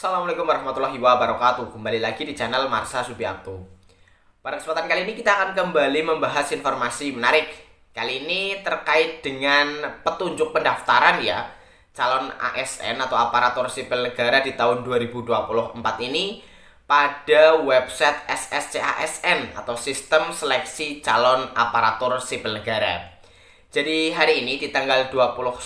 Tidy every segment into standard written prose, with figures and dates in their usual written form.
Assalamualaikum warahmatullahi wabarakatuh. Kembali lagi di channel Marsha Subiakto. Pada kesempatan kali ini kita akan kembali membahas informasi menarik. Kali ini terkait dengan petunjuk pendaftaran ya, calon ASN atau aparatur sipil negara di tahun 2024 ini pada website SSCASN atau Sistem Seleksi Calon Aparatur Sipil Negara. Jadi hari ini di tanggal 21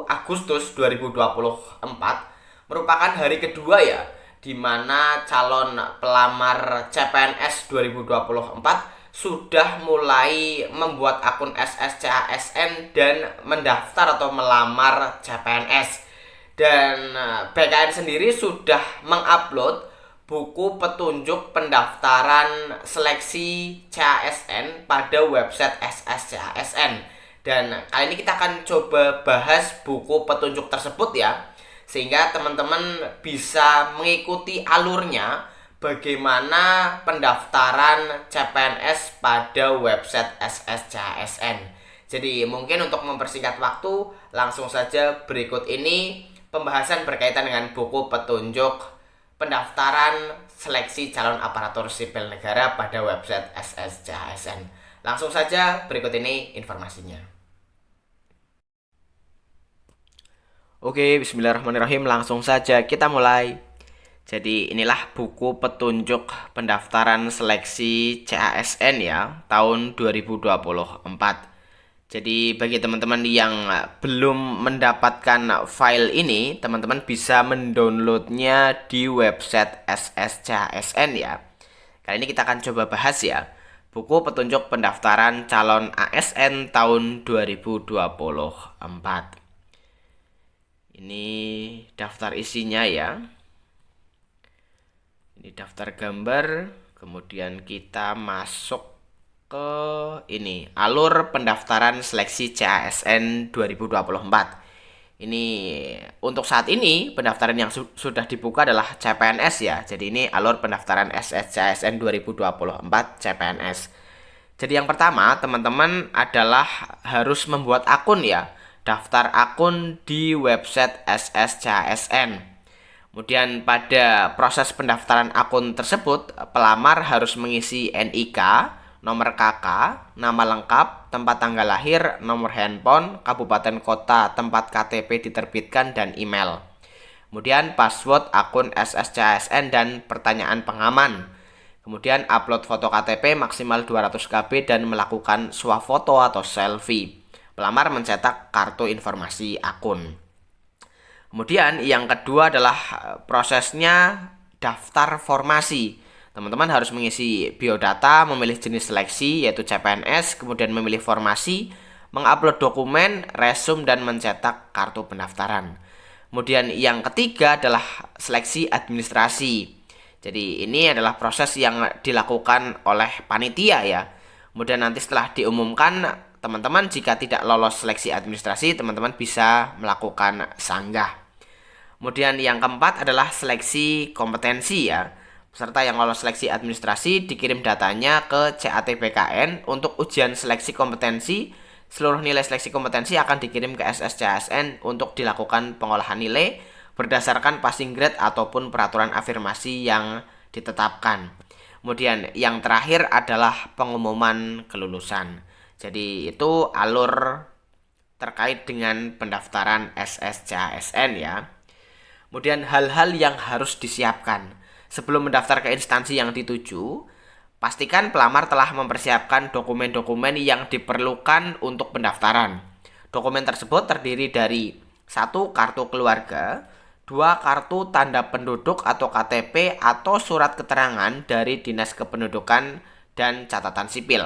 Agustus 2024 merupakan hari kedua ya, di mana calon pelamar CPNS 2024 sudah mulai membuat akun SSCASN dan mendaftar atau melamar CPNS. Dan BKN sendiri sudah mengupload buku petunjuk pendaftaran seleksi CASN pada website SSCASN. Dan kali ini kita akan coba bahas buku petunjuk tersebut ya, sehingga teman-teman bisa mengikuti alurnya bagaimana pendaftaran CPNS pada website SSCASN. Jadi mungkin untuk mempersingkat waktu, langsung saja berikut ini pembahasan berkaitan dengan buku petunjuk pendaftaran seleksi calon aparatur sipil negara pada website SSCASN. Langsung saja berikut ini informasinya. Oke, bismillahirrahmanirrahim. Langsung saja kita mulai. Jadi inilah buku petunjuk pendaftaran seleksi CASN ya, tahun 2024. Jadi bagi teman-teman yang belum mendapatkan file ini, teman-teman bisa mendownloadnya di website SSCASN ya. Kali ini kita akan coba bahas ya, buku petunjuk pendaftaran calon ASN tahun 2024. Ini daftar isinya ya. Ini daftar gambar. Kemudian kita masuk ke ini, alur pendaftaran seleksi CASN 2024. Ini untuk saat ini pendaftaran yang sudah dibuka adalah CPNS ya. Jadi ini alur pendaftaran SSCASN 2024 CPNS. Jadi yang pertama teman-teman adalah harus membuat akun ya. Daftar akun di website SSCASN. Kemudian pada proses pendaftaran akun tersebut, pelamar harus mengisi NIK, nomor KK, nama lengkap, tempat tanggal lahir, nomor handphone, kabupaten kota tempat KTP diterbitkan, dan email. Kemudian password akun SSCASN dan pertanyaan pengaman. Kemudian upload foto KTP maksimal 200 KB dan melakukan swafoto atau selfie. Pelamar mencetak kartu informasi akun. Kemudian yang kedua adalah prosesnya daftar formasi. Teman-teman harus mengisi biodata, memilih jenis seleksi yaitu CPNS, kemudian memilih formasi, mengupload dokumen, resume, dan mencetak kartu pendaftaran. Kemudian yang ketiga adalah seleksi administrasi. Jadi ini adalah proses yang dilakukan oleh panitia ya. Kemudian nanti setelah diumumkan, teman-teman jika tidak lolos seleksi administrasi, teman-teman bisa melakukan sanggah. Kemudian yang keempat adalah seleksi kompetensi ya. Peserta yang lolos seleksi administrasi dikirim datanya ke CAT BKN untuk ujian seleksi kompetensi. Seluruh nilai seleksi kompetensi akan dikirim ke SSCASN untuk dilakukan pengolahan nilai berdasarkan passing grade ataupun peraturan afirmasi yang ditetapkan. Kemudian yang terakhir adalah pengumuman kelulusan. Jadi itu alur terkait dengan pendaftaran SSCASN ya. Kemudian hal-hal yang harus disiapkan. Sebelum mendaftar ke instansi yang dituju, pastikan pelamar telah mempersiapkan dokumen-dokumen yang diperlukan untuk pendaftaran. Dokumen tersebut terdiri dari 1. Kartu keluarga, 2. Kartu tanda penduduk atau KTP atau surat keterangan dari Dinas Kependudukan dan Catatan Sipil.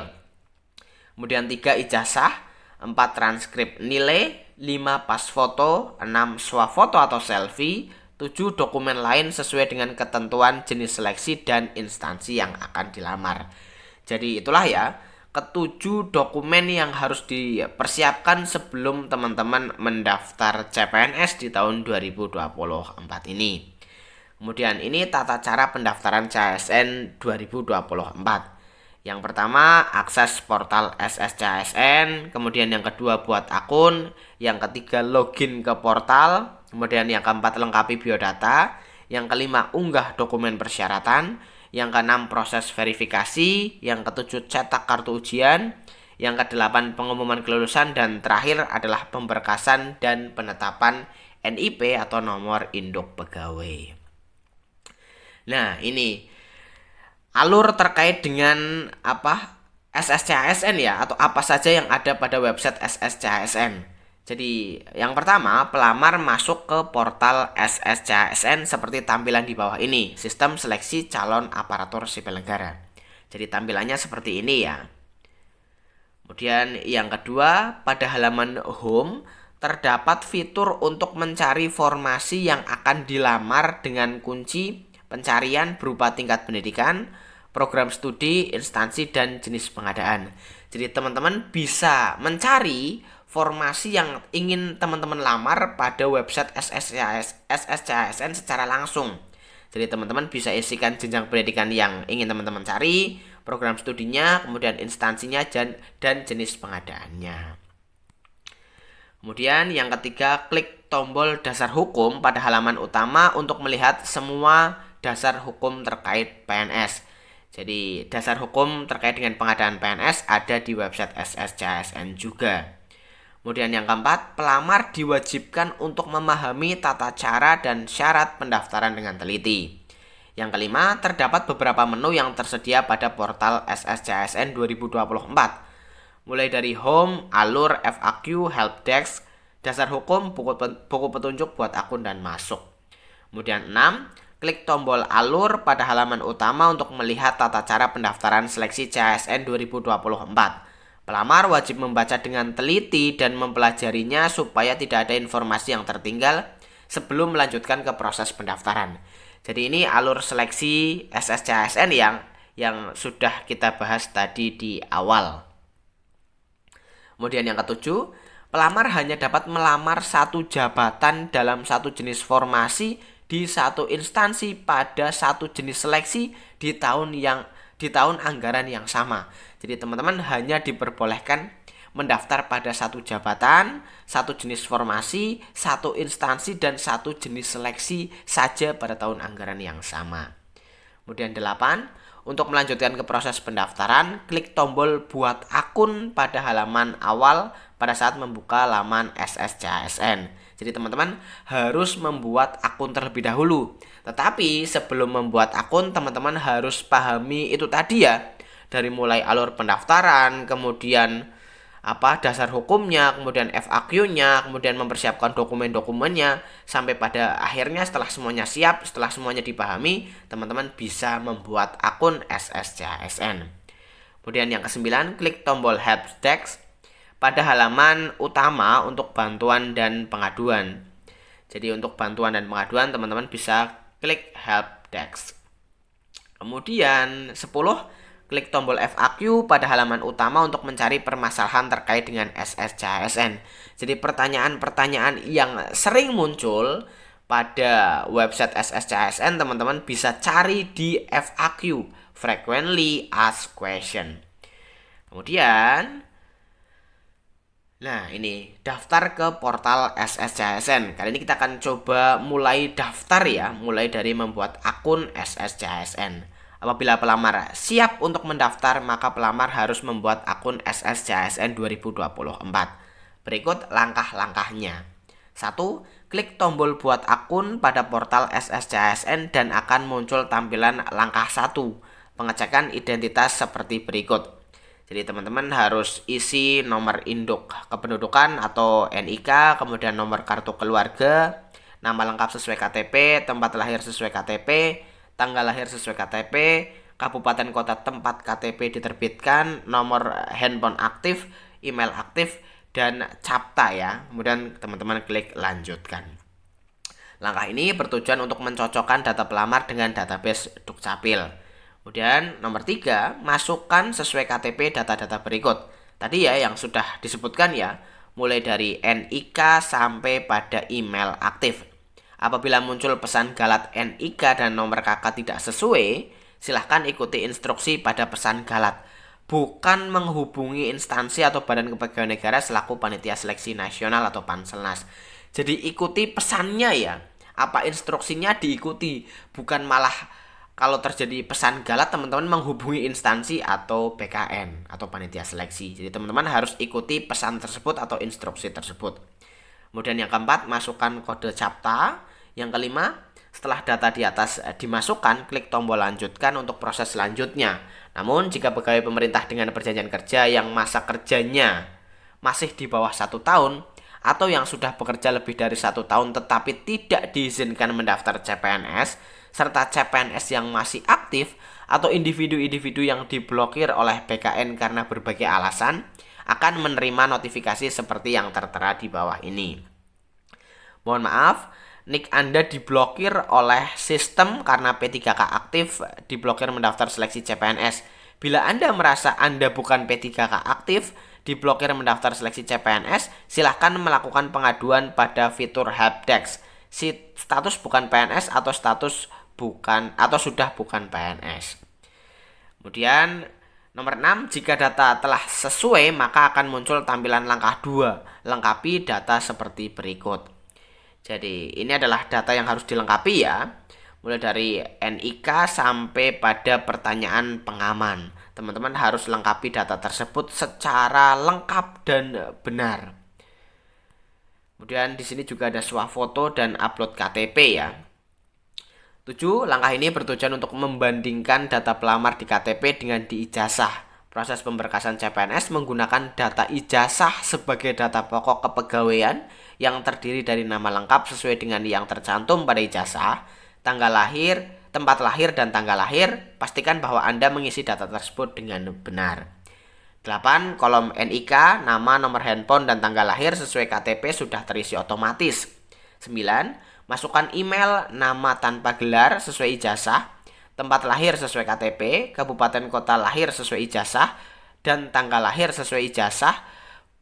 Kemudian 3. Ijazah, 4. Transkrip nilai, 5. Pas foto, 6. Swafoto atau selfie, 7. Dokumen lain sesuai dengan ketentuan jenis seleksi dan instansi yang akan dilamar. Jadi itulah ya, ketujuh dokumen yang harus dipersiapkan sebelum teman-teman mendaftar CPNS di tahun 2024 ini. Kemudian ini tata cara pendaftaran CASN 2024. Yang pertama, akses portal SSCASN, kemudian yang kedua buat akun, yang ketiga login ke portal, kemudian yang keempat lengkapi biodata, Yang kelima, unggah dokumen persyaratan. Yang keenam, proses verifikasi. Yang ketujuh, cetak kartu ujian. Yang kedelapan, pengumuman kelulusan. Dan terakhir adalah pemberkasan dan penetapan NIP atau nomor induk pegawai. Nah, ini alur terkait dengan SSCHSN ya, atau apa saja yang ada pada website SSCHSN. Jadi yang pertama, pelamar masuk ke portal SSCHSN seperti tampilan di bawah ini, sistem seleksi calon aparatur sipil negara. Jadi tampilannya seperti ini ya. Kemudian yang kedua, pada halaman home terdapat fitur untuk mencari formasi yang akan dilamar dengan kunci pencarian berupa tingkat pendidikan, program studi, instansi, dan jenis pengadaan. Jadi teman-teman bisa mencari formasi yang ingin teman-teman lamar pada website SSCHSN secara langsung. Jadi teman-teman bisa isikan jenjang pendidikan yang ingin teman-teman cari, program studinya, kemudian instansinya, dan jenis pengadaannya. Kemudian yang ketiga, klik tombol dasar hukum pada halaman utama untuk melihat semua dasar hukum terkait PNS. Jadi dasar hukum terkait dengan pengadaan PNS ada di website SSCHSN juga. Kemudian yang keempat, pelamar diwajibkan untuk memahami tata cara dan syarat pendaftaran dengan teliti. Yang kelima, terdapat beberapa menu yang tersedia pada portal SSCHSN 2024. Mulai dari home, alur, FAQ, helpdesk, dasar hukum, buku petunjuk buat akun dan masuk. Kemudian 6, klik tombol alur pada halaman utama untuk melihat tata cara pendaftaran seleksi CHSN 2024. Pelamar wajib membaca dengan teliti dan mempelajarinya supaya tidak ada informasi yang tertinggal sebelum melanjutkan ke proses pendaftaran. Jadi ini alur seleksi SSCHSN yang sudah kita bahas tadi di awal. Kemudian yang ketujuh, pelamar hanya dapat melamar satu jabatan dalam satu jenis formasi di satu instansi pada satu jenis seleksi di tahun anggaran yang sama. Jadi teman-teman hanya diperbolehkan mendaftar pada satu jabatan, satu jenis formasi, satu instansi, dan satu jenis seleksi saja pada tahun anggaran yang sama. Kemudian 8, untuk melanjutkan ke proses pendaftaran, klik tombol buat akun pada halaman awal pada saat membuka laman SSCHSN. Jadi teman-teman harus membuat akun terlebih dahulu. Tetapi sebelum membuat akun, teman-teman harus pahami itu tadi ya. Dari mulai alur pendaftaran, kemudian dasar hukumnya, kemudian FAQ-nya, kemudian mempersiapkan dokumen-dokumennya, sampai pada akhirnya setelah semuanya siap, setelah semuanya dipahami, teman-teman bisa membuat akun SSCHSN. Kemudian yang ke-9, klik tombol helpdesk pada halaman utama untuk bantuan dan pengaduan. Jadi untuk bantuan dan pengaduan teman-teman bisa klik helpdesk. Kemudian 10, klik tombol FAQ pada halaman utama untuk mencari permasalahan terkait dengan SSCHSN. Jadi pertanyaan-pertanyaan yang sering muncul pada website SSCHSN teman-teman bisa cari di FAQ, Frequently Asked Question. Kemudian ini daftar ke portal SSCHSN. Kali ini kita akan coba mulai daftar ya, mulai dari membuat akun SSCHSN. Apabila pelamar siap untuk mendaftar, maka pelamar harus membuat akun SSCHSN 2024. Berikut langkah-langkahnya. 1. Klik tombol buat akun pada portal SSCHSN dan akan muncul tampilan langkah 1, pengecekan identitas seperti berikut. Jadi teman-teman harus isi nomor induk kependudukan atau NIK, kemudian nomor kartu keluarga, nama lengkap sesuai KTP, tempat lahir sesuai KTP, tanggal lahir sesuai KTP, kabupaten kota tempat KTP diterbitkan, nomor handphone aktif, email aktif, dan CAPTA ya. Kemudian teman-teman klik lanjutkan. Langkah ini bertujuan untuk mencocokkan data pelamar dengan database Dukcapil. Kemudian nomor 3, masukkan sesuai KTP data-data berikut. Tadi ya yang sudah disebutkan ya, mulai dari NIK sampai pada email aktif. Apabila muncul pesan galat NIK dan nomor KK tidak sesuai, silahkan ikuti instruksi pada pesan galat. Bukan menghubungi instansi atau badan kepegawaian negara selaku panitia seleksi nasional atau Panselnas. Jadi ikuti pesannya ya. apa instruksinya diikuti, bukan malah kalau terjadi pesan galat teman-teman menghubungi instansi atau PKN atau panitia seleksi. Jadi teman-teman harus ikuti pesan tersebut atau instruksi tersebut. Kemudian yang keempat, masukkan kode CAPTCA. Yang kelima, setelah data di atas dimasukkan, klik tombol lanjutkan untuk proses selanjutnya. Namun jika pegawai pemerintah dengan perjanjian kerja yang masa kerjanya masih di bawah 1 tahun atau yang sudah bekerja lebih dari 1 tahun tetapi tidak diizinkan mendaftar CPNS, serta CPNS yang masih aktif atau individu-individu yang diblokir oleh BKN karena berbagai alasan akan menerima notifikasi seperti yang tertera di bawah ini. Mohon maaf, NIK Anda diblokir oleh sistem karena P3K aktif, diblokir mendaftar seleksi CPNS. Bila Anda merasa Anda bukan P3K aktif, diblokir mendaftar seleksi CPNS, silahkan melakukan pengaduan pada fitur helpdesk. Status bukan PNS atau status bukan atau sudah bukan PNS. Kemudian nomor 6, jika data telah sesuai maka akan muncul tampilan langkah 2, lengkapi data seperti berikut. Jadi ini adalah data yang harus dilengkapi ya, mulai dari NIK sampai pada pertanyaan pengaman. Teman-teman harus lengkapi data tersebut secara lengkap dan benar. Kemudian di sini juga ada swafoto dan upload KTP ya. 7. Langkah ini bertujuan untuk membandingkan data pelamar di KTP dengan di ijazah. Proses pemberkasan CPNS menggunakan data ijazah sebagai data pokok kepegawaian yang terdiri dari nama lengkap sesuai dengan yang tercantum pada ijazah, tanggal lahir, tempat lahir, dan tanggal lahir. Pastikan bahwa Anda mengisi data tersebut dengan benar. 8. Kolom NIK, nama, nomor handphone, dan tanggal lahir sesuai KTP sudah terisi otomatis. 9. Masukkan email, nama tanpa gelar sesuai ijazah, tempat lahir sesuai KTP, kabupaten kota lahir sesuai ijazah, dan tanggal lahir sesuai ijazah.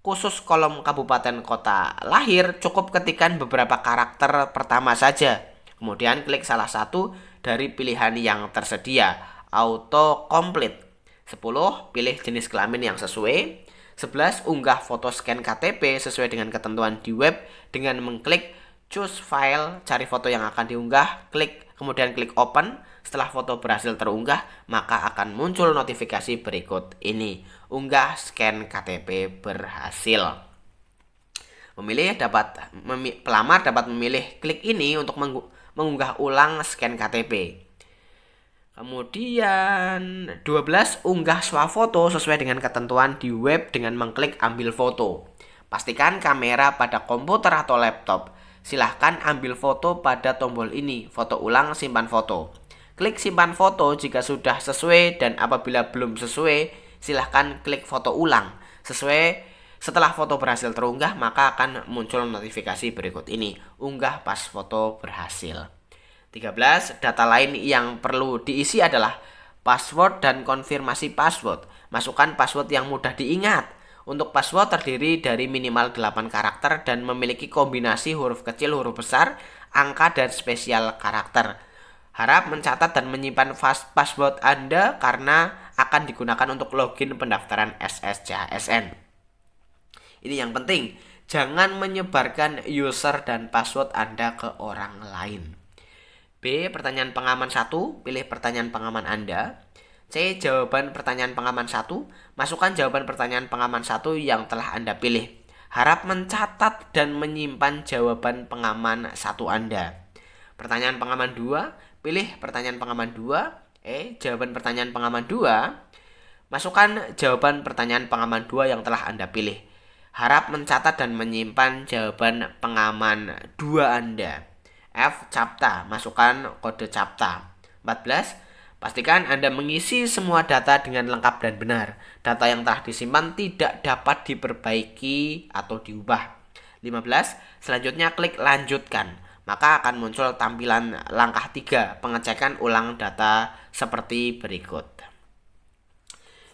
Khusus kolom kabupaten kota lahir, cukup ketikkan beberapa karakter pertama saja. Kemudian klik salah satu dari pilihan yang tersedia, auto complete. 10. Pilih jenis kelamin yang sesuai. 11. Unggah foto scan KTP sesuai dengan ketentuan di web dengan mengklik choose file, cari foto yang akan diunggah, kemudian klik open. Setelah foto berhasil terunggah, maka akan muncul notifikasi berikut ini. Unggah scan KTP berhasil. Pelamar dapat memilih klik ini untuk mengunggah ulang scan KTP. Kemudian 12. Unggah swafoto sesuai dengan ketentuan di web dengan mengklik ambil foto. Pastikan kamera pada komputer atau laptop. Silahkan ambil foto pada tombol ini, foto ulang, simpan foto. Klik simpan foto jika sudah sesuai dan apabila belum sesuai, silahkan klik foto ulang. Setelah foto berhasil terunggah, maka akan muncul notifikasi berikut ini. Unggah pas foto berhasil. 13. Data lain yang perlu diisi adalah password dan konfirmasi password. Masukkan password yang mudah diingat. Untuk password terdiri dari minimal 8 karakter dan memiliki kombinasi huruf kecil, huruf besar, angka, dan spesial karakter. Harap mencatat dan menyimpan password Anda karena akan digunakan untuk login pendaftaran SSCHSN. Ini yang penting, jangan menyebarkan user dan password Anda ke orang lain. B. Pertanyaan pengaman 1, pilih pertanyaan pengaman Anda. C. Jawaban pertanyaan pengaman 1. Masukkan jawaban pertanyaan pengaman 1 yang telah Anda pilih. Harap mencatat dan menyimpan jawaban pengaman 1 Anda. Pertanyaan pengaman 2. Pilih pertanyaan pengaman 2. Jawaban pertanyaan pengaman 2. Masukkan jawaban pertanyaan pengaman 2 yang telah Anda pilih. Harap mencatat dan menyimpan jawaban pengaman 2 Anda. F. CAPTCA. Masukkan kode CAPTCA. 14. Pastikan Anda mengisi semua data dengan lengkap dan benar. Data yang telah disimpan tidak dapat diperbaiki atau diubah. 15. Selanjutnya klik lanjutkan. Maka akan muncul tampilan langkah 3, pengecekan ulang data seperti berikut.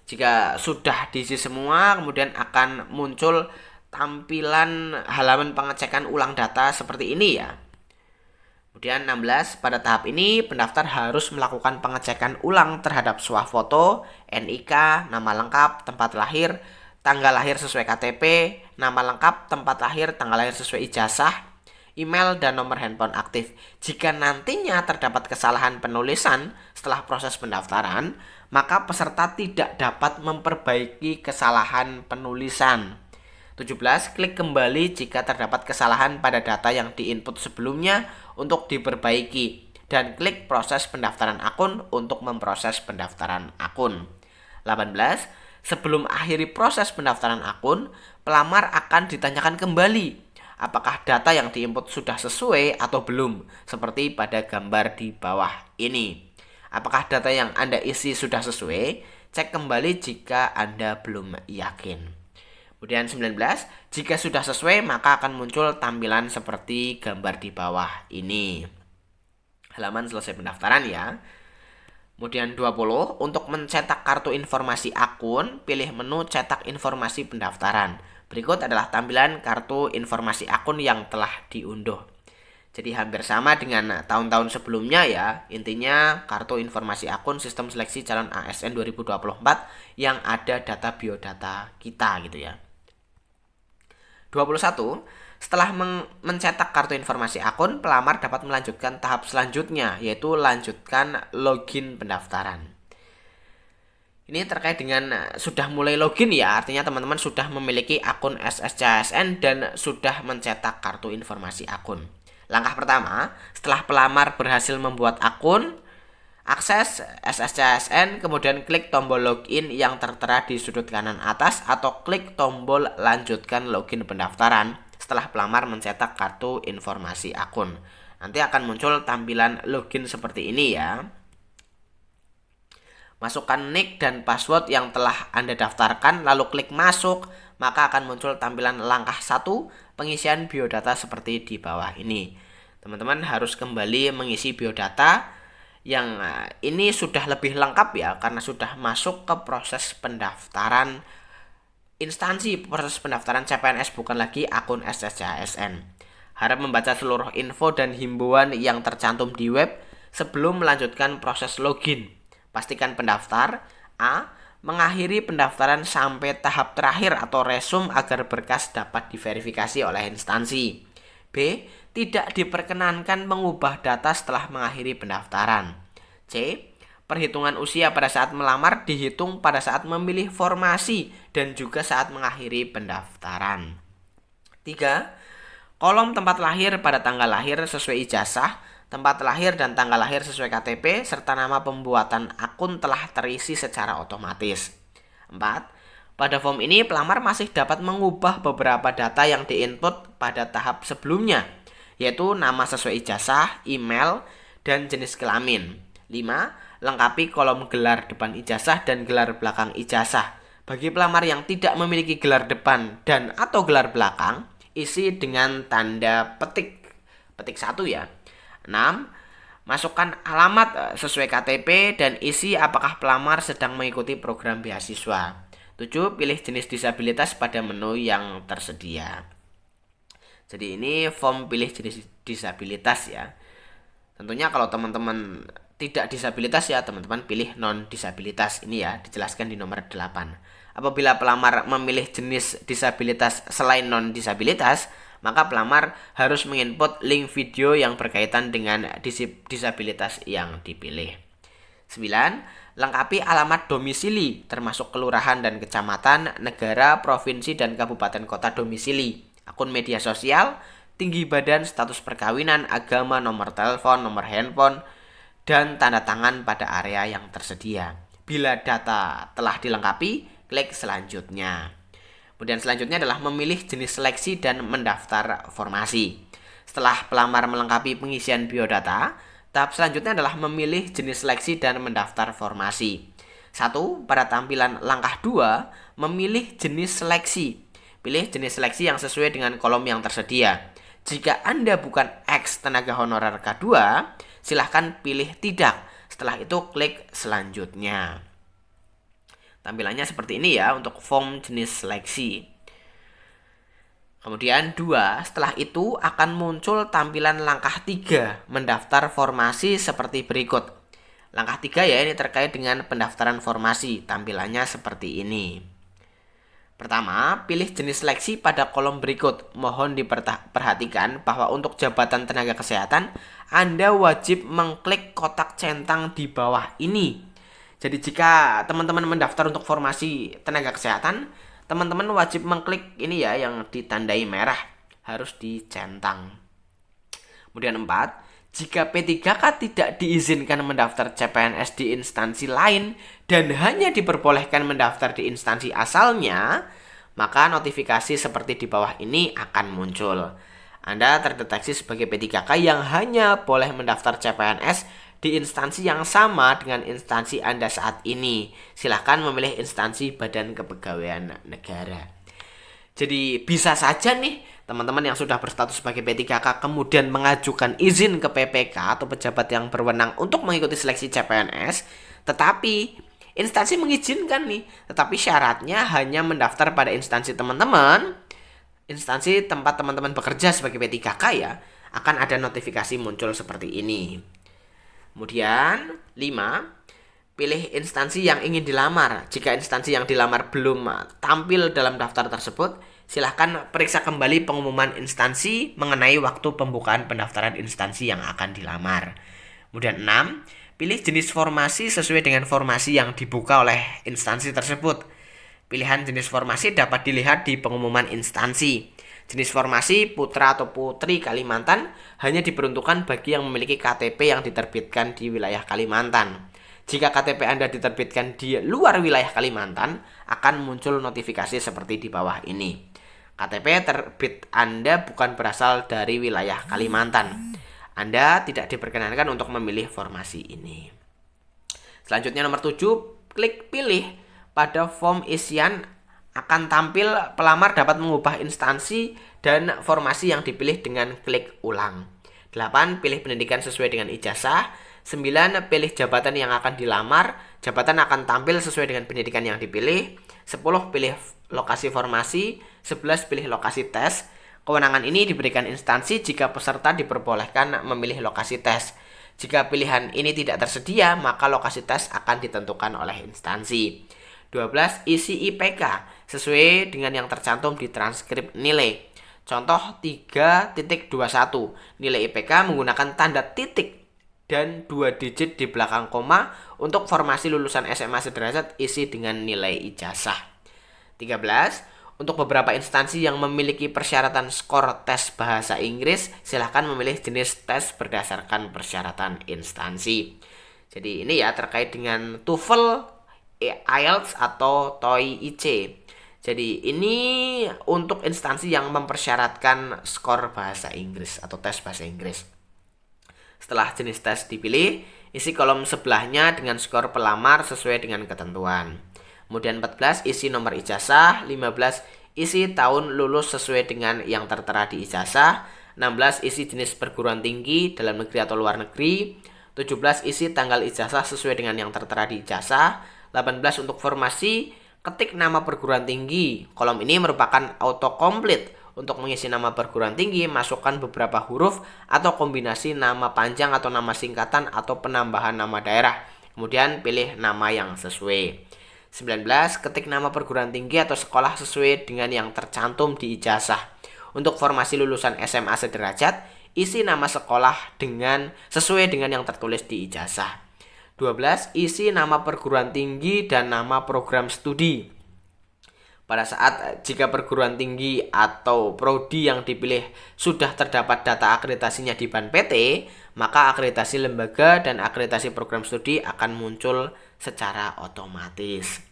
Jika sudah diisi semua, kemudian akan muncul tampilan halaman pengecekan ulang data seperti ini ya. Kemudian 16, pada tahap ini pendaftar harus melakukan pengecekan ulang terhadap swafoto, NIK, nama lengkap, tempat lahir, tanggal lahir sesuai KTP, nama lengkap, tempat lahir, tanggal lahir sesuai ijazah, email, dan nomor handphone aktif. Jika nantinya terdapat kesalahan penulisan setelah proses pendaftaran, maka peserta tidak dapat memperbaiki kesalahan penulisan. 17. Klik kembali jika terdapat kesalahan pada data yang diinput sebelumnya untuk diperbaiki. Dan klik proses pendaftaran akun untuk memproses pendaftaran akun. 18. Sebelum akhiri proses pendaftaran akun, pelamar akan ditanyakan kembali apakah data yang diinput sudah sesuai atau belum, seperti pada gambar di bawah ini. Apakah data yang Anda isi sudah sesuai? Cek kembali jika Anda belum yakin. Kemudian 19, jika sudah sesuai maka akan muncul tampilan seperti gambar di bawah ini. Halaman selesai pendaftaran ya. Kemudian 20, untuk mencetak kartu informasi akun, pilih menu cetak informasi pendaftaran. Berikut adalah tampilan kartu informasi akun yang telah diunduh. Jadi hampir sama dengan tahun-tahun sebelumnya ya. Intinya kartu informasi akun sistem seleksi calon ASN 2024 yang ada data biodata kita gitu ya. 21. Setelah mencetak kartu informasi akun, pelamar dapat melanjutkan tahap selanjutnya, yaitu lanjutkan login pendaftaran. Ini terkait dengan sudah mulai login ya, artinya teman-teman sudah memiliki akun SSCASN dan sudah mencetak kartu informasi akun. Langkah pertama, setelah pelamar berhasil membuat akun, akses SSCASN, kemudian klik tombol login yang tertera di sudut kanan atas atau klik tombol lanjutkan login pendaftaran setelah pelamar mencetak kartu informasi akun. Nanti akan muncul tampilan login seperti ini ya. Masukkan nick dan password yang telah Anda daftarkan, lalu klik masuk, maka akan muncul tampilan langkah 1, pengisian biodata seperti di bawah ini. Teman-teman harus kembali mengisi biodata yang ini sudah lebih lengkap ya, karena sudah masuk ke proses pendaftaran instansi proses pendaftaran CPNS, bukan lagi akun SSCASN. Harap membaca seluruh info dan himbauan yang tercantum di web sebelum melanjutkan proses login. Pastikan pendaftar A. Mengakhiri pendaftaran sampai tahap terakhir atau resume agar berkas dapat diverifikasi oleh instansi. B. Tidak diperkenankan mengubah data setelah mengakhiri pendaftaran. C. Perhitungan usia pada saat melamar dihitung pada saat memilih formasi dan juga saat mengakhiri pendaftaran. 3. Kolom tempat lahir pada tanggal lahir sesuai ijazah, tempat lahir dan tanggal lahir sesuai KTP, serta nama pembuatan akun telah terisi secara otomatis. 4. Pada form ini pelamar masih dapat mengubah beberapa data yang diinput pada tahap sebelumnya, yaitu nama sesuai ijazah, email, dan jenis kelamin. 5. Lengkapi kolom gelar depan ijazah dan gelar belakang ijazah. Bagi pelamar yang tidak memiliki gelar depan dan atau gelar belakang, isi dengan tanda petik 1 ya. 6. Masukkan alamat sesuai KTP dan isi apakah pelamar sedang mengikuti program beasiswa. 7. Pilih jenis disabilitas pada menu yang tersedia. Jadi ini form pilih jenis disabilitas ya. Tentunya kalau teman-teman tidak disabilitas ya, teman-teman pilih non disabilitas. Ini ya, dijelaskan di nomor 8. Apabila pelamar memilih jenis disabilitas selain non disabilitas, maka pelamar harus menginput link video yang berkaitan dengan disabilitas yang dipilih. 9. Lengkapi alamat domisili termasuk kelurahan dan kecamatan, negara, provinsi, dan kabupaten kota domisili, akun media sosial, tinggi badan, status perkawinan, agama, nomor telepon, nomor handphone, dan tanda tangan pada area yang tersedia. Bila data telah dilengkapi, klik selanjutnya. Kemudian selanjutnya adalah memilih jenis seleksi dan mendaftar formasi. Setelah pelamar melengkapi pengisian biodata, tahap selanjutnya adalah memilih jenis seleksi dan mendaftar formasi. 1. Pada tampilan langkah 2, memilih jenis seleksi. Pilih jenis seleksi yang sesuai dengan kolom yang tersedia. Jika Anda bukan X tenaga honorer K2, silahkan pilih tidak. Setelah itu klik selanjutnya. Tampilannya seperti ini ya untuk form jenis seleksi. Kemudian 2, setelah itu akan muncul tampilan langkah 3, mendaftar formasi seperti berikut. Langkah 3 ya, ini terkait dengan pendaftaran formasi. Tampilannya seperti ini. Pertama, pilih jenis seleksi pada kolom berikut. Mohon diperhatikan bahwa untuk jabatan tenaga kesehatan, Anda wajib mengklik kotak centang di bawah ini. Jadi jika teman-teman mendaftar untuk formasi tenaga kesehatan, teman-teman wajib mengklik ini ya, yang ditandai merah, harus dicentang. Kemudian 4, jika P3K tidak diizinkan mendaftar CPNS di instansi lain dan hanya diperbolehkan mendaftar di instansi asalnya, maka notifikasi seperti di bawah ini akan muncul. Anda terdeteksi sebagai P3K yang hanya boleh mendaftar CPNS di instansi yang sama dengan instansi Anda saat ini. Silahkan memilih instansi Badan Kepegawaian Negara. Jadi bisa saja nih teman-teman yang sudah berstatus sebagai P3K kemudian mengajukan izin ke PPK atau pejabat yang berwenang untuk mengikuti seleksi CPNS, tetapi instansi mengizinkan nih, tetapi syaratnya hanya mendaftar pada instansi teman-teman, instansi tempat teman-teman bekerja sebagai P3K ya, akan ada notifikasi muncul seperti ini. Kemudian 5, pilih instansi yang ingin dilamar. Jika instansi yang dilamar belum tampil dalam daftar tersebut, silahkan periksa kembali pengumuman instansi mengenai waktu pembukaan pendaftaran instansi yang akan dilamar. Kemudian 6, pilih jenis formasi sesuai dengan formasi yang dibuka oleh instansi tersebut. Pilihan jenis formasi dapat dilihat di pengumuman instansi. Jenis formasi putra atau putri Kalimantan hanya diperuntukkan bagi yang memiliki KTP yang diterbitkan di wilayah Kalimantan. Jika KTP Anda diterbitkan di luar wilayah Kalimantan, akan muncul notifikasi seperti di bawah ini. KTP terbit Anda bukan berasal dari wilayah Kalimantan. Anda tidak diperkenankan untuk memilih formasi ini. Selanjutnya nomor 7, klik pilih. Pada form isian akan tampil pelamar dapat mengubah instansi dan formasi yang dipilih dengan klik ulang. 8, pilih pendidikan sesuai dengan ijazah. 9, pilih jabatan yang akan dilamar. Jabatan akan tampil sesuai dengan pendidikan yang dipilih. 10, pilih lokasi formasi. 11, pilih lokasi tes. Kewenangan ini diberikan instansi jika peserta diperbolehkan memilih lokasi tes. Jika pilihan ini tidak tersedia, maka lokasi tes akan ditentukan oleh instansi. 12, isi IPK sesuai dengan yang tercantum di transkrip nilai. Contoh 3.21, nilai IPK menggunakan tanda titik dan 2 digit di belakang koma untuk formasi lulusan SMA sederajat isi dengan nilai ijazah. 13, untuk beberapa instansi yang memiliki persyaratan skor tes bahasa Inggris, silahkan memilih jenis tes berdasarkan persyaratan instansi. Jadi ini ya terkait dengan TOEFL, IELTS atau TOEIC. Jadi ini untuk instansi yang mempersyaratkan skor bahasa Inggris atau tes bahasa Inggris. Setelah jenis tes dipilih, isi kolom sebelahnya dengan skor pelamar sesuai dengan ketentuan. Kemudian 14, isi nomor ijazah. 15, isi tahun lulus sesuai dengan yang tertera di ijazah. 16, isi jenis perguruan tinggi dalam negeri atau luar negeri. 17, isi tanggal ijazah sesuai dengan yang tertera di ijazah. 18, untuk formasi, ketik nama perguruan tinggi. Kolom ini merupakan autocomplete. Untuk mengisi nama perguruan tinggi, masukkan beberapa huruf atau kombinasi nama panjang atau nama singkatan atau penambahan nama daerah. Kemudian pilih nama yang sesuai. 19, ketik nama perguruan tinggi atau sekolah sesuai dengan yang tercantum di ijazah. Untuk formasi lulusan SMA sederajat, isi nama sekolah sesuai dengan yang tertulis di ijazah. 12, isi nama perguruan tinggi dan nama program studi. Pada saat jika perguruan tinggi atau prodi yang dipilih sudah terdapat data akreditasinya di BAN PT, maka akreditasi lembaga dan akreditasi program studi akan muncul secara otomatis.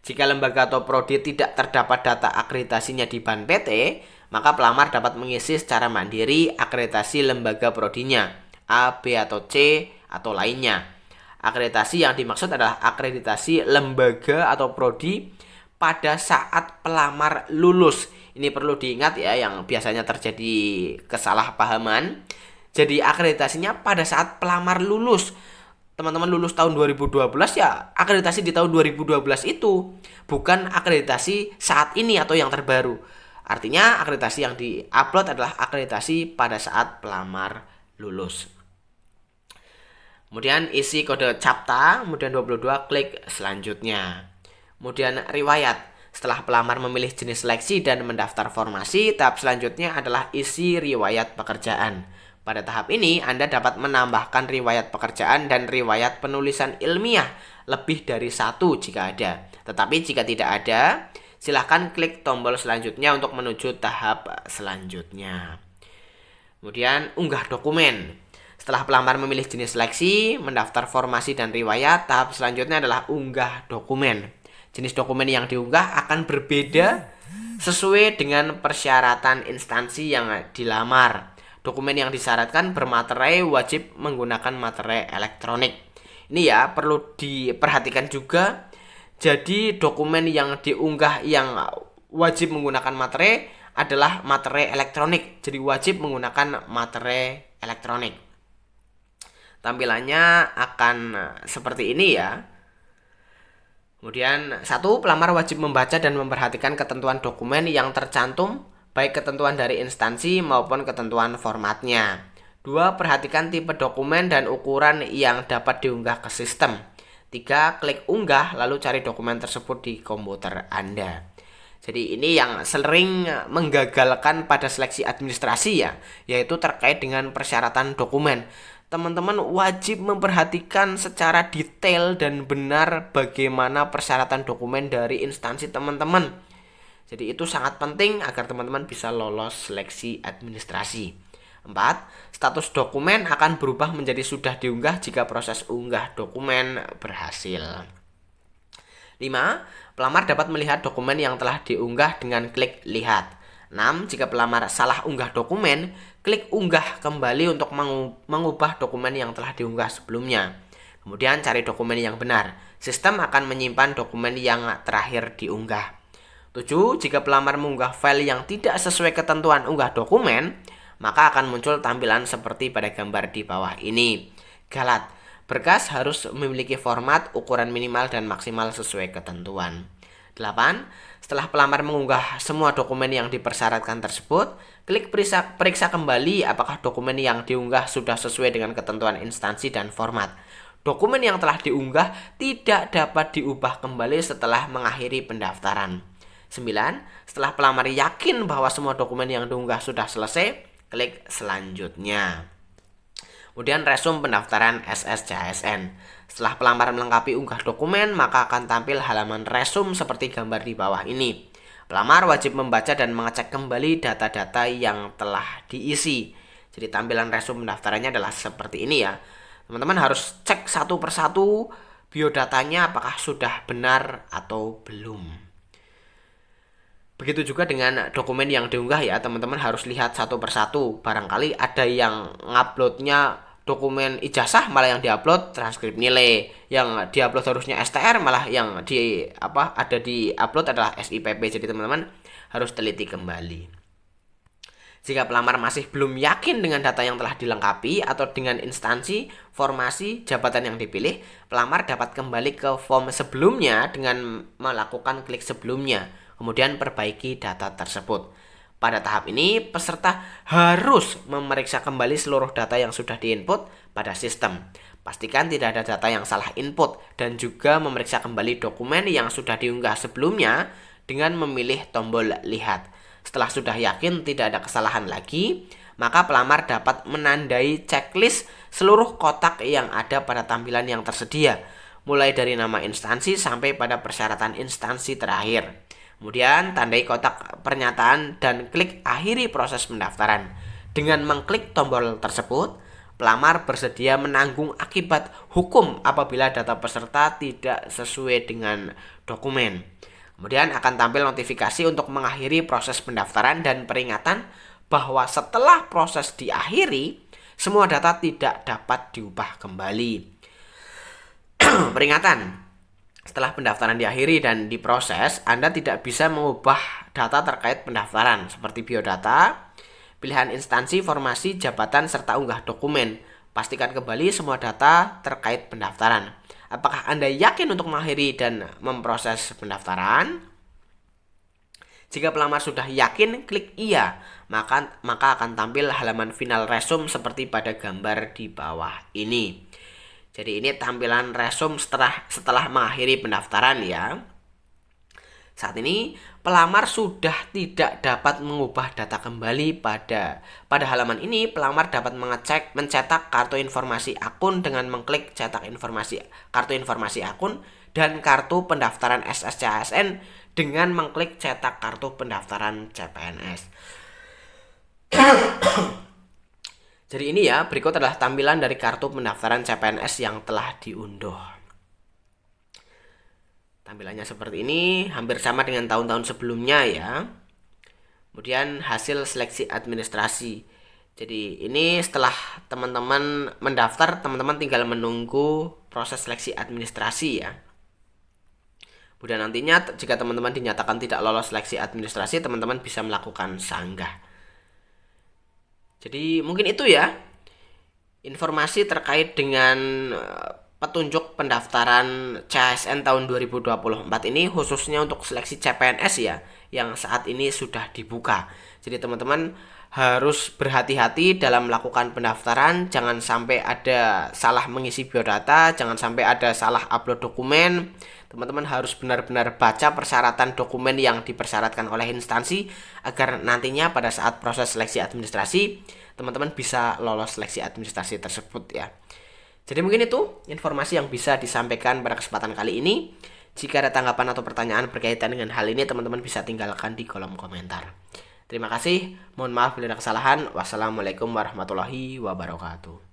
Jika lembaga atau prodi tidak terdapat data akreditasinya di BAN PT, maka pelamar dapat mengisi secara mandiri akreditasi lembaga prodinya, A, B, atau C, atau lainnya. Akreditasi yang dimaksud adalah akreditasi lembaga atau prodi pada saat pelamar lulus. Ini perlu diingat ya, yang biasanya terjadi kesalahpahaman. Jadi akreditasinya pada saat pelamar lulus. Teman-teman lulus tahun 2012 ya akreditasi di tahun 2012 itu, bukan akreditasi saat ini atau yang terbaru. Artinya akreditasi yang di-upload adalah akreditasi pada saat pelamar lulus. Kemudian isi kode CAPTCHA, kemudian 22 klik selanjutnya. Kemudian riwayat. Setelah pelamar memilih jenis seleksi dan mendaftar formasi, tahap selanjutnya adalah isi riwayat pekerjaan. Pada tahap ini, Anda dapat menambahkan riwayat pekerjaan dan riwayat penulisan ilmiah lebih dari satu jika ada. Tetapi jika tidak ada, silahkan klik tombol selanjutnya untuk menuju tahap selanjutnya. Kemudian, unggah dokumen. Setelah pelamar memilih jenis seleksi, mendaftar formasi dan riwayat, tahap selanjutnya adalah unggah dokumen. Jenis dokumen yang diunggah akan berbeda sesuai dengan persyaratan instansi yang dilamar. Dokumen yang disyaratkan bermaterai wajib menggunakan materai elektronik. Ini ya perlu diperhatikan juga. Jadi dokumen yang diunggah yang wajib menggunakan materai adalah materai elektronik. Jadi wajib menggunakan materai elektronik. Tampilannya akan seperti ini ya. Kemudian, 1. Pelamar wajib membaca dan memperhatikan ketentuan dokumen yang tercantum, baik ketentuan dari instansi maupun ketentuan formatnya. 2. Perhatikan tipe dokumen dan ukuran yang dapat diunggah ke sistem. 3. Klik unggah, lalu cari dokumen tersebut di komputer Anda. Jadi ini yang sering menggagalkan pada seleksi administrasi ya, yaitu terkait dengan persyaratan dokumen. Teman-teman wajib memperhatikan secara detail dan benar bagaimana persyaratan dokumen dari instansi teman-teman. Jadi itu sangat penting agar teman-teman bisa lolos seleksi administrasi. 4. Status dokumen akan berubah menjadi sudah diunggah jika proses unggah dokumen berhasil. 5. Pelamar dapat melihat dokumen yang telah diunggah dengan klik lihat. 6. Jika pelamar salah unggah dokumen, klik unggah kembali untuk mengubah dokumen yang telah diunggah sebelumnya. Kemudian cari dokumen yang benar. Sistem akan menyimpan dokumen yang terakhir diunggah. 7. Jika pelamar mengunggah file yang tidak sesuai ketentuan unggah dokumen, maka akan muncul tampilan seperti pada gambar di bawah ini. Galat, berkas harus memiliki format, ukuran minimal dan maksimal sesuai ketentuan. 8. Setelah pelamar mengunggah semua dokumen yang dipersyaratkan tersebut, klik periksa kembali apakah dokumen yang diunggah sudah sesuai dengan ketentuan instansi dan format. Dokumen yang telah diunggah tidak dapat diubah kembali setelah mengakhiri pendaftaran. 9. Setelah pelamar yakin bahwa semua dokumen yang diunggah sudah selesai, klik selanjutnya. Kemudian resume pendaftaran SSCASN. Setelah pelamar melengkapi unggah dokumen, maka akan tampil halaman resume seperti gambar di bawah ini. Pelamar wajib membaca dan mengecek kembali data-data yang telah diisi. Jadi tampilan resume pendaftarannya adalah seperti ini ya. Teman-teman harus cek satu persatu biodatanya apakah sudah benar atau belum. Begitu juga dengan dokumen yang diunggah ya, teman-teman harus lihat satu persatu. Barangkali ada yang nguploadnya dokumen ijazah malah yang diupload transkrip nilai, yang diupload harusnya STR malah yang ada di upload adalah SIPP. Jadi teman-teman harus teliti kembali. Jika pelamar masih belum yakin dengan data yang telah dilengkapi atau dengan instansi, formasi, jabatan yang dipilih, pelamar dapat kembali ke form sebelumnya dengan melakukan klik sebelumnya, kemudian perbaiki data tersebut. Pada tahap ini, peserta harus memeriksa kembali seluruh data yang sudah diinput pada sistem. Pastikan tidak ada data yang salah input dan juga memeriksa kembali dokumen yang sudah diunggah sebelumnya dengan memilih tombol lihat. Setelah sudah yakin tidak ada kesalahan lagi, maka pelamar dapat menandai checklist seluruh kotak yang ada pada tampilan yang tersedia, mulai dari nama instansi sampai pada persyaratan instansi terakhir. Kemudian tandai kotak pernyataan dan klik akhiri proses pendaftaran. Dengan mengklik tombol tersebut, pelamar bersedia menanggung akibat hukum apabila data peserta tidak sesuai dengan dokumen. Kemudian akan tampil notifikasi untuk mengakhiri proses pendaftaran dan peringatan bahwa setelah proses diakhiri, semua data tidak dapat diubah kembali. Peringatan. Setelah pendaftaran diakhiri dan diproses, Anda tidak bisa mengubah data terkait pendaftaran seperti biodata, pilihan instansi, formasi, jabatan, serta unggah dokumen. Pastikan kembali semua data terkait pendaftaran. Apakah Anda yakin untuk mengakhiri dan memproses pendaftaran? Jika pelamar sudah yakin, klik iya. Maka akan tampil halaman final resume seperti pada gambar di bawah ini. Jadi ini tampilan resume setelah mengakhiri pendaftaran ya. Saat ini, pelamar sudah tidak dapat mengubah data kembali pada halaman ini. Pelamar dapat mencetak kartu informasi akun dengan mengklik cetak kartu informasi akun dan kartu pendaftaran SSCASN dengan mengklik cetak kartu pendaftaran CPNS. Jadi ini ya, berikut adalah tampilan dari kartu pendaftaran CPNS yang telah diunduh. Tampilannya seperti ini, hampir sama dengan tahun-tahun sebelumnya ya. Kemudian hasil seleksi administrasi. Jadi ini setelah teman-teman mendaftar, teman-teman tinggal menunggu proses seleksi administrasi ya. Kemudian nantinya jika teman-teman dinyatakan tidak lolos seleksi administrasi, teman-teman bisa melakukan sanggah. Jadi mungkin itu ya informasi terkait dengan petunjuk pendaftaran CASN tahun 2024 ini, khususnya untuk seleksi CPNS ya, yang saat ini sudah dibuka. Jadi teman-teman harus berhati-hati dalam melakukan pendaftaran, jangan sampai ada salah mengisi biodata, jangan sampai ada salah upload dokumen. Teman-teman harus benar-benar baca persyaratan dokumen yang dipersyaratkan oleh instansi agar nantinya pada saat proses seleksi administrasi teman-teman bisa lolos seleksi administrasi tersebut ya. Jadi mungkin itu informasi yang bisa disampaikan pada kesempatan kali ini. Jika ada tanggapan atau pertanyaan berkaitan dengan hal ini, teman-teman bisa tinggalkan di kolom komentar. Terima kasih, mohon maaf bila ada kesalahan. Wassalamualaikum warahmatullahi wabarakatuh.